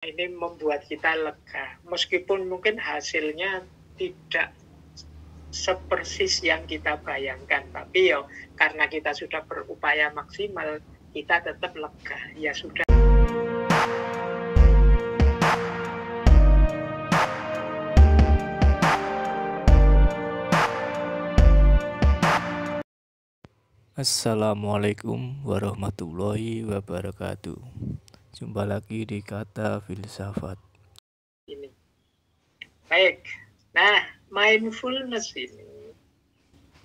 Ini membuat kita lega, meskipun mungkin hasilnya tidak sepersis yang kita bayangkan, tapi yo karena kita sudah berupaya maksimal, kita tetap lega. Ya sudah. Assalamualaikum warahmatullahi wabarakatuh. Jumpa lagi di Kata Filsafat. Ini. Baik. Nah, mindfulness ini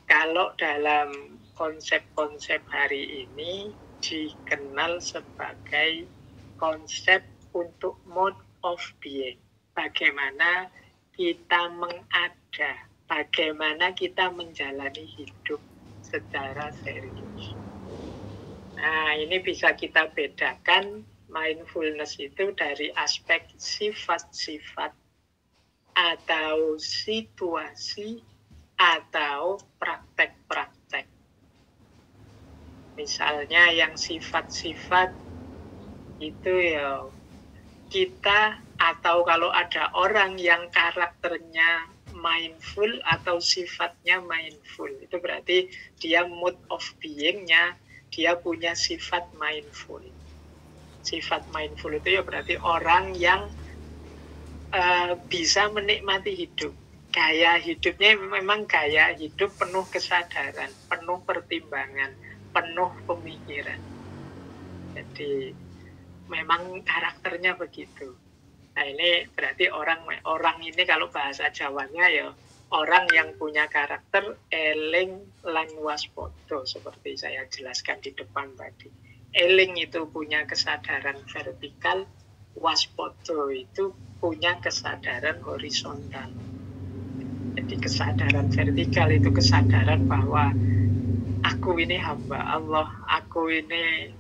kalau dalam konsep-konsep hari ini dikenal sebagai konsep untuk mode of being. Bagaimana kita mengada, bagaimana kita menjalani hidup secara serius. Nah, ini bisa kita bedakan mindfulness itu dari aspek sifat-sifat atau situasi atau praktek-praktek. Misalnya yang sifat-sifat itu ya kita, atau kalau ada orang yang karakternya mindful atau sifatnya mindful, itu berarti dia mode of being-nya, dia punya sifat mindful. Sifat mindful itu ya berarti orang yang bisa menikmati hidup. Gaya hidupnya memang gaya hidup penuh kesadaran, penuh pertimbangan, penuh pemikiran. Jadi memang karakternya begitu. Nah, ini berarti orang ini kalau bahasa Jawanya ya orang yang punya karakter eling lan waspada, seperti saya jelaskan di depan tadi. Eling itu punya kesadaran vertikal, waspada itu punya kesadaran horizontal. Jadi kesadaran vertikal itu kesadaran bahwa aku ini hamba Allah, aku ini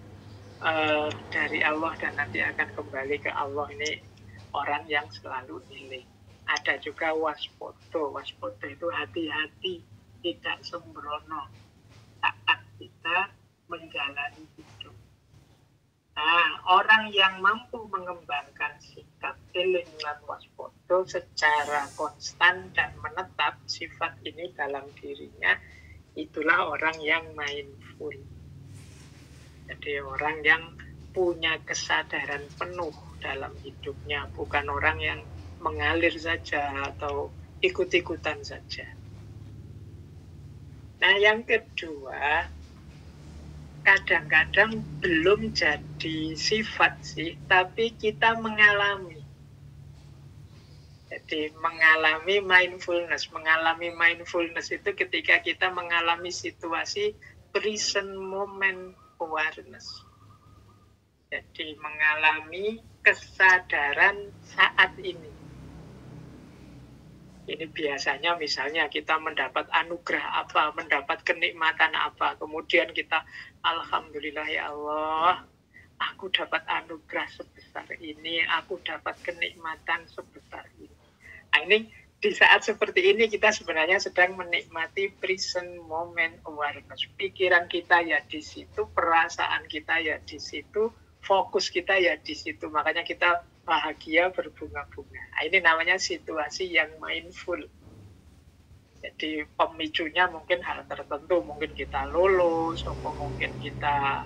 dari Allah dan nanti akan kembali ke Allah. Ini orang yang selalu eling. Ada juga waspada. Waspada itu hati-hati, tidak sembrono saat kita menjalani hidup. Nah, orang yang mampu mengembangkan sikap eling lan waspada secara konstan dan menetap sifat ini dalam dirinya, itulah orang yang mindful. Jadi orang yang punya kesadaran penuh dalam hidupnya, bukan orang yang mengalir saja atau ikut-ikutan saja. Nah, yang kedua, kadang-kadang belum jadi sifat sih, tapi kita mengalami. Jadi mengalami mindfulness. Mengalami mindfulness itu ketika kita mengalami situasi present moment awareness. Jadi mengalami kesadaran saat ini. Ini biasanya misalnya kita mendapat anugerah apa, mendapat kenikmatan apa, kemudian kita alhamdulillah ya Allah, aku dapat anugerah sebesar ini, aku dapat kenikmatan sebesar ini. Nah, ini di saat seperti ini kita sebenarnya sedang menikmati present moment awareness. Pikiran kita ya di situ, perasaan kita ya di situ, fokus kita ya di situ. Makanya kita bahagia berbunga-bunga. Nah, ini namanya situasi yang mindful. Jadi pemicunya mungkin hal tertentu, mungkin kita lulus, atau mungkin kita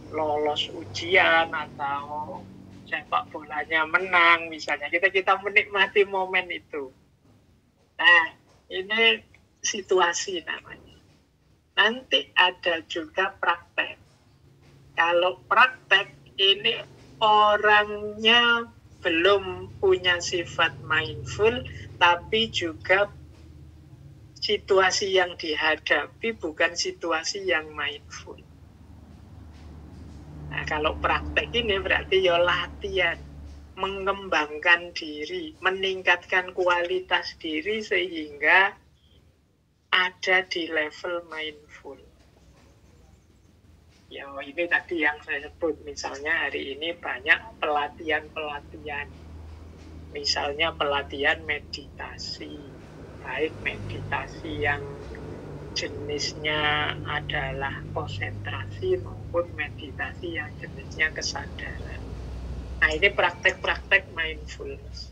lolos ujian, atau sepak bolanya menang, misalnya kita menikmati momen itu. Nah, ini situasi namanya. Nanti ada juga praktek. Kalau praktek ini orangnya belum punya sifat mindful, tapi juga situasi yang dihadapi bukan situasi yang mindful. Nah, kalau praktek ini berarti ya latihan, mengembangkan diri, meningkatkan kualitas diri sehingga ada di level mindful. Ya, ini tadi yang saya sebut, misalnya hari ini banyak pelatihan-pelatihan. Misalnya pelatihan meditasi, baik meditasi yang jenisnya adalah konsentrasi maupun meditasi yang jenisnya kesadaran. Nah, ini praktek-praktek mindfulness.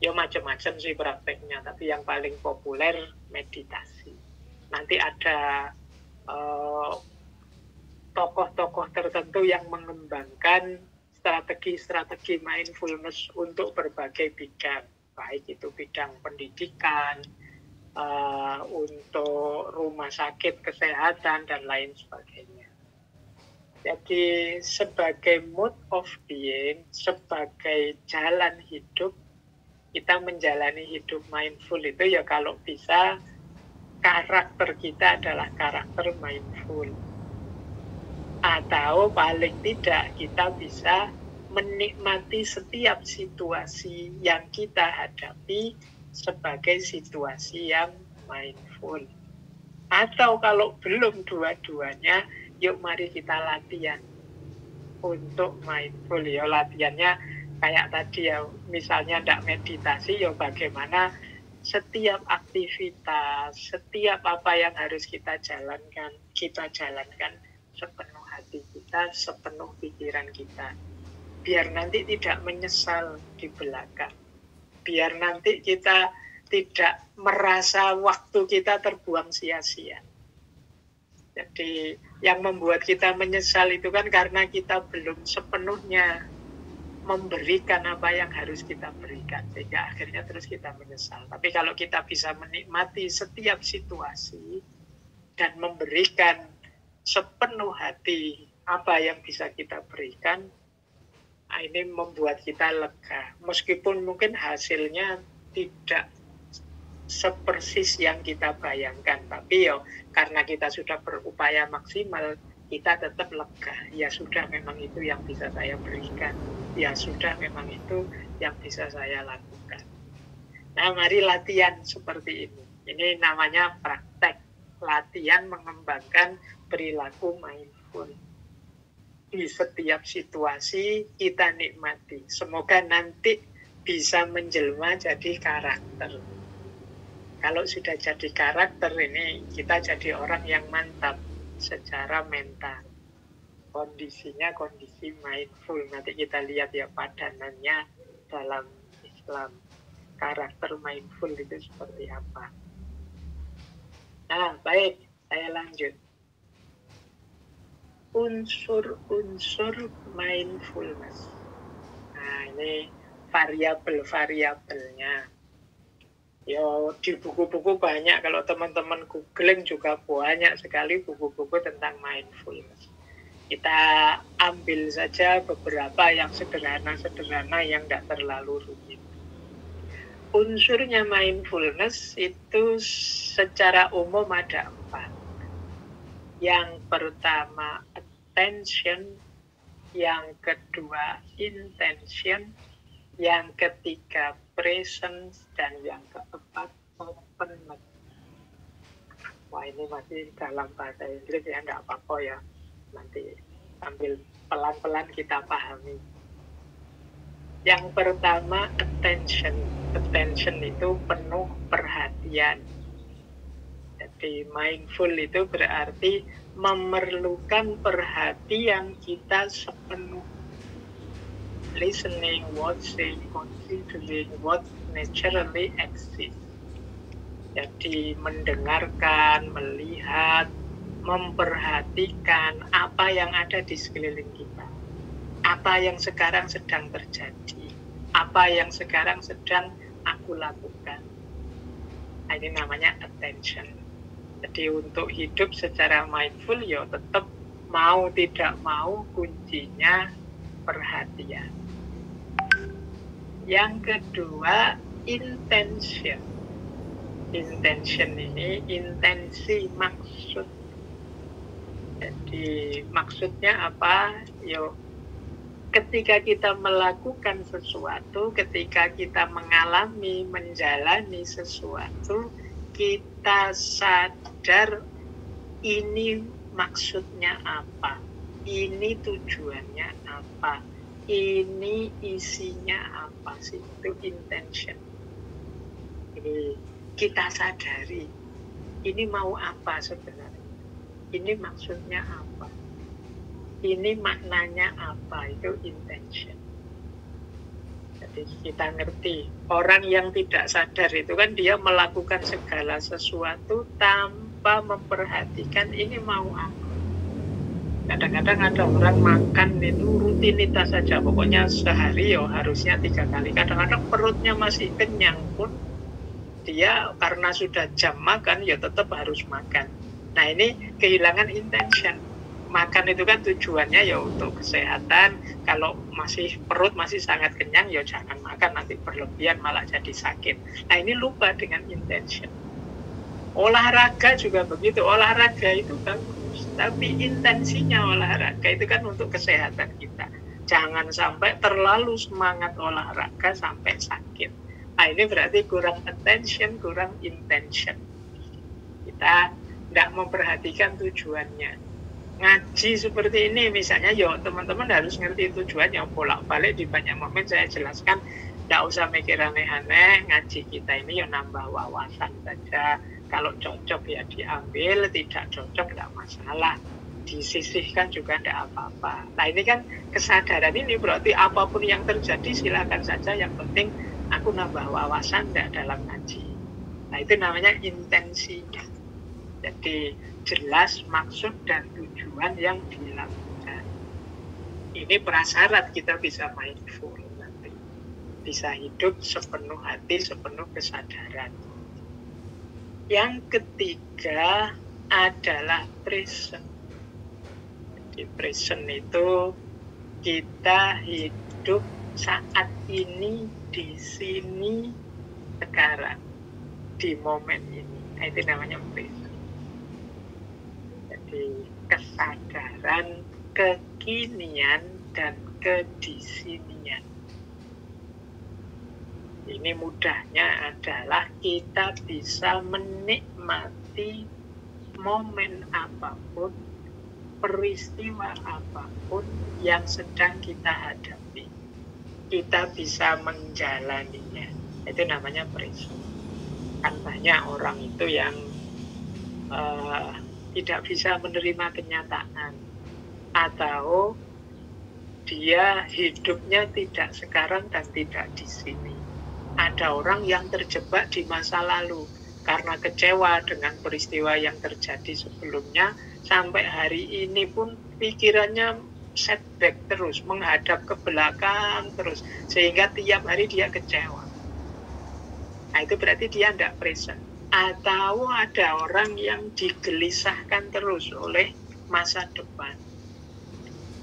Ya macam-macam sih prakteknya, tapi yang paling populer meditasi. Nanti ada tokoh-tokoh tertentu yang mengembangkan strategi-strategi mindfulness untuk berbagai bidang, baik itu bidang pendidikan, untuk rumah sakit, kesehatan, dan lain sebagainya. Jadi sebagai mode of being, sebagai jalan hidup, kita menjalani hidup mindful itu ya kalau bisa karakter kita adalah karakter mindful. Atau paling tidak kita bisa menikmati setiap situasi yang kita hadapi sebagai situasi yang mindful. Atau kalau belum dua-duanya, yuk mari kita latihan untuk mindful. Ya latihannya kayak tadi ya, misalnya tidak meditasi, ya bagaimana setiap aktivitas, setiap apa yang harus kita jalankan sepenuh hati kita, sepenuh pikiran kita. Biar nanti tidak menyesal di belakang. Biar nanti kita tidak merasa waktu kita terbuang sia-sia. Jadi yang membuat kita menyesal itu kan karena kita belum sepenuhnya memberikan apa yang harus kita berikan, sehingga akhirnya terus kita menyesal. Tapi kalau kita bisa menikmati setiap situasi dan memberikan sepenuh hati apa yang bisa kita berikan, ini membuat kita lega. Meskipun mungkin hasilnya tidak sepersis yang kita bayangkan, tapi ya karena kita sudah berupaya maksimal, kita tetap lega. Ya sudah, memang itu yang bisa saya berikan. Ya sudah, memang itu yang bisa saya lakukan. Nah, mari latihan seperti ini. Ini namanya praktek. Latihan mengembangkan perilaku mindful. Di setiap situasi kita nikmati. Semoga nanti bisa menjelma jadi karakter. Kalau sudah jadi karakter ini, kita jadi orang yang mantap secara mental. Kondisinya kondisi mindful. Nanti kita lihat ya padanannya dalam Islam. Karakter mindful itu seperti apa. Nah, baik, saya lanjut. Unsur-unsur mindfulness. Nah, ini variabel-variabelnya. Ya, di buku-buku banyak. Kalau teman-teman googling juga banyak sekali buku-buku tentang mindfulness. Kita ambil saja beberapa yang sederhana-sederhana yang tidak terlalu rumit. Unsurnya mindfulness itu secara umum ada 4. Yang pertama attention, yang kedua intention, yang ketiga presence, dan yang keempat openness. Wah, ini masih dalam bahasa Inggris ya, tidak apa-apa ya. Nanti sambil pelan-pelan kita pahami. Yang pertama attention. Attention itu penuh perhatian. Jadi mindful itu berarti memerlukan perhatian kita sepenuh. Listening, watching, considering what naturally exists. Jadi mendengarkan, melihat, memperhatikan apa yang ada di sekeliling kita, apa yang sekarang sedang terjadi, apa yang sekarang sedang aku lakukan. Ini namanya attention. Jadi untuk hidup secara mindful ya tetap mau tidak mau kuncinya perhatian. Yang kedua intention. Intention ini intensi, maksud. Jadi maksudnya apa? Yo, ketika kita melakukan sesuatu, ketika kita mengalami, menjalani sesuatu, kita sadar ini maksudnya apa, ini tujuannya apa, ini isinya apa sih, itu intention. Jadi kita sadari ini mau apa sebenarnya. Ini maksudnya apa? Ini maknanya apa? Itu intention. Kita ngerti, orang yang tidak sadar itu kan dia melakukan segala sesuatu tanpa memperhatikan ini mau apa. Kadang-kadang ada orang makan itu rutinitas saja, pokoknya sehari harusnya 3 kali. Kadang-kadang perutnya masih kenyang pun dia karena sudah jam makan ya tetap harus makan. Nah ini kehilangan intention. Makan itu kan tujuannya ya untuk kesehatan. Kalau perut masih sangat kenyang ya jangan makan, nanti berlebihan malah jadi sakit. Nah ini lupa dengan intention. Olahraga juga begitu. Olahraga itu bagus, tapi intensinya olahraga itu kan untuk kesehatan kita. Jangan sampai terlalu semangat olahraga sampai sakit. Nah ini berarti kurang attention, kurang intention. Kita tidak memperhatikan tujuannya. Ngaji seperti ini misalnya, teman-teman harus ngerti tujuannya. Bolak-balik di banyak momen saya jelaskan, tidak usah mikir aneh-aneh. Ngaji kita ini nambah wawasan saja. Kalau cocok ya diambil, tidak cocok tidak masalah, disisihkan juga tidak apa-apa. Nah ini kan kesadaran ini berarti apapun yang terjadi silakan saja, yang penting aku nambah wawasan tidak dalam ngaji. Nah itu namanya intensinya. Jadi jelas maksud dan tujuan yang dilakukan. Ini prasyarat kita bisa mindful nanti. Bisa hidup sepenuh hati, sepenuh kesadaran. Yang ketiga adalah present. Jadi present itu kita hidup saat ini, di sini, sekarang, di momen ini. Nah, itu namanya present. Kesadaran, kekinian, dan kedisinian. Ini mudahnya adalah kita bisa menikmati momen apapun, peristiwa apapun yang sedang kita hadapi. Kita bisa menjalaninya. Itu namanya present. Kan banyak orang itu yang tidak bisa menerima kenyataan, atau dia hidupnya tidak sekarang dan tidak di sini. Ada orang yang terjebak di masa lalu karena kecewa dengan peristiwa yang terjadi sebelumnya, sampai hari ini pun pikirannya setback terus, menghadap ke belakang terus, sehingga tiap hari dia kecewa. Nah itu berarti dia tidak present. Atau ada orang yang digelisahkan terus oleh masa depan.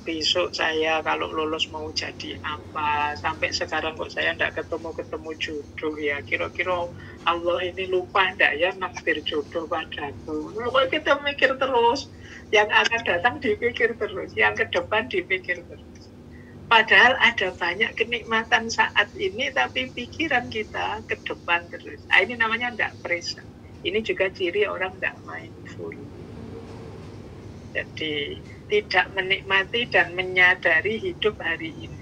Besok saya kalau lulus mau jadi apa, sampai sekarang kok saya tidak ketemu jodoh ya, kira-kira Allah ini lupa tidak ya naksir jodoh padaku. Pokoknya kita mikir terus, yang akan datang dipikir terus, yang ke depan dipikir terus. Padahal ada banyak kenikmatan saat ini, tapi pikiran kita ke depan terus. Nah, ini namanya tidak present. Ini juga ciri orang tidak mindful. Jadi tidak menikmati dan menyadari hidup hari ini.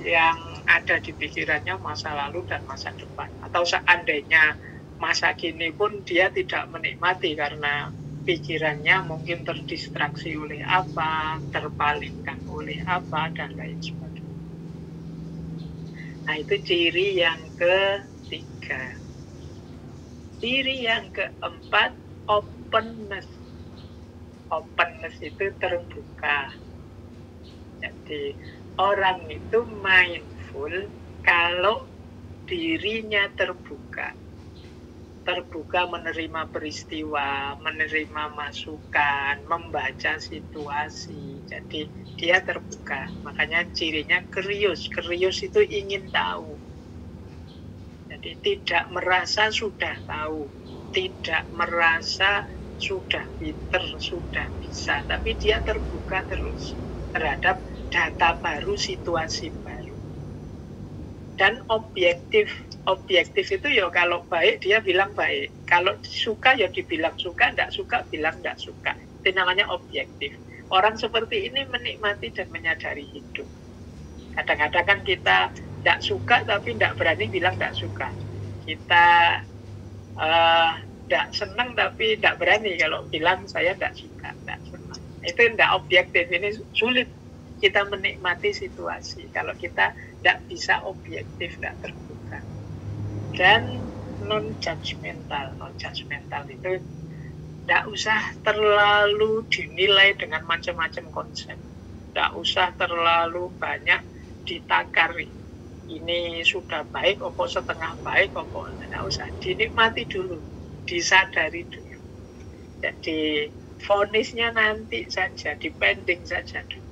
Yang ada di pikirannya masa lalu dan masa depan. Atau seandainya masa kini pun dia tidak menikmati karena pikirannya mungkin terdistraksi oleh apa, terpalingkan oleh apa, dan lain sebagainya. Nah itu ciri yang ketiga. Ciri yang keempat, openness. Openness itu terbuka. Jadi orang itu mindful kalau dirinya terbuka. Terbuka menerima peristiwa, menerima masukan, membaca situasi. Jadi dia terbuka. Makanya cirinya curious. Curious itu ingin tahu. Jadi tidak merasa sudah tahu, tidak merasa sudah pinter, sudah bisa, tapi dia terbuka terus terhadap data baru, situasi baru. Dan objektif itu ya kalau baik dia bilang baik, kalau suka ya dibilang suka, tidak suka bilang tidak suka. Itu namanya objektif. Orang seperti ini menikmati dan menyadari hidup. Kadang-kadang kan kita tidak suka tapi tidak berani bilang tidak suka. Kita tidak senang tapi tidak berani kalau bilang saya tidak suka, tidak senang. Itu tidak objektif, ini sulit kita menikmati situasi kalau kita tidak bisa objektif, tidak terbuka. Dan non-judgmental itu tidak usah terlalu dinilai dengan macam-macam konsep, tidak usah terlalu banyak ditakar. Ini sudah baik, opo setengah baik, opo tidak usah, dinikmati dulu, disadari dulu. Jadi vonisnya nanti saja, dipending saja dulu.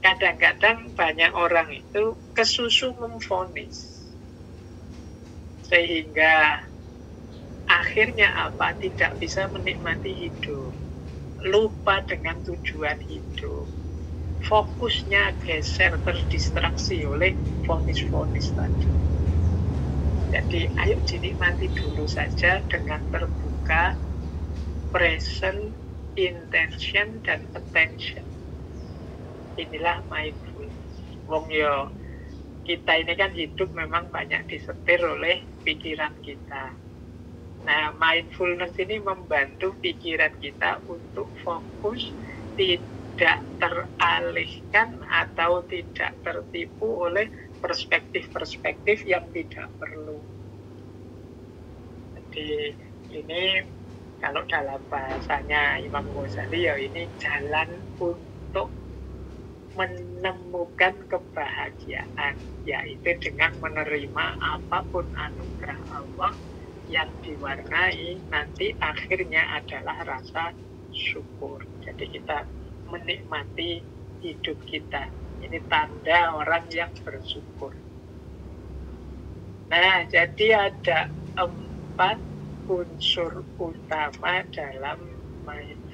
Kadang-kadang banyak orang itu kesusu memvonis, sehingga akhirnya apa? Tidak bisa menikmati hidup, lupa dengan tujuan hidup, fokusnya geser, terdistraksi oleh vonis-vonis tadi. Jadi ayo dinikmati dulu saja dengan terbuka, present, intention, dan attention. Inilah mindfulness. Wong yo, kita ini kan hidup memang banyak disetir oleh pikiran kita. Nah, mindfulness ini membantu pikiran kita untuk fokus, tidak teralihkan atau tidak tertipu oleh perspektif-perspektif yang tidak perlu. Jadi ini kalau dalam bahasanya Imam Ghazali ya, ini jalan untuk menemukan kebahagiaan, yaitu dengan menerima apapun anugerah Allah yang diwarnai nanti akhirnya adalah rasa syukur. Jadi kita menikmati hidup kita. Ini tanda orang yang bersyukur. Nah, jadi ada 4 unsur utama dalam mindfulness.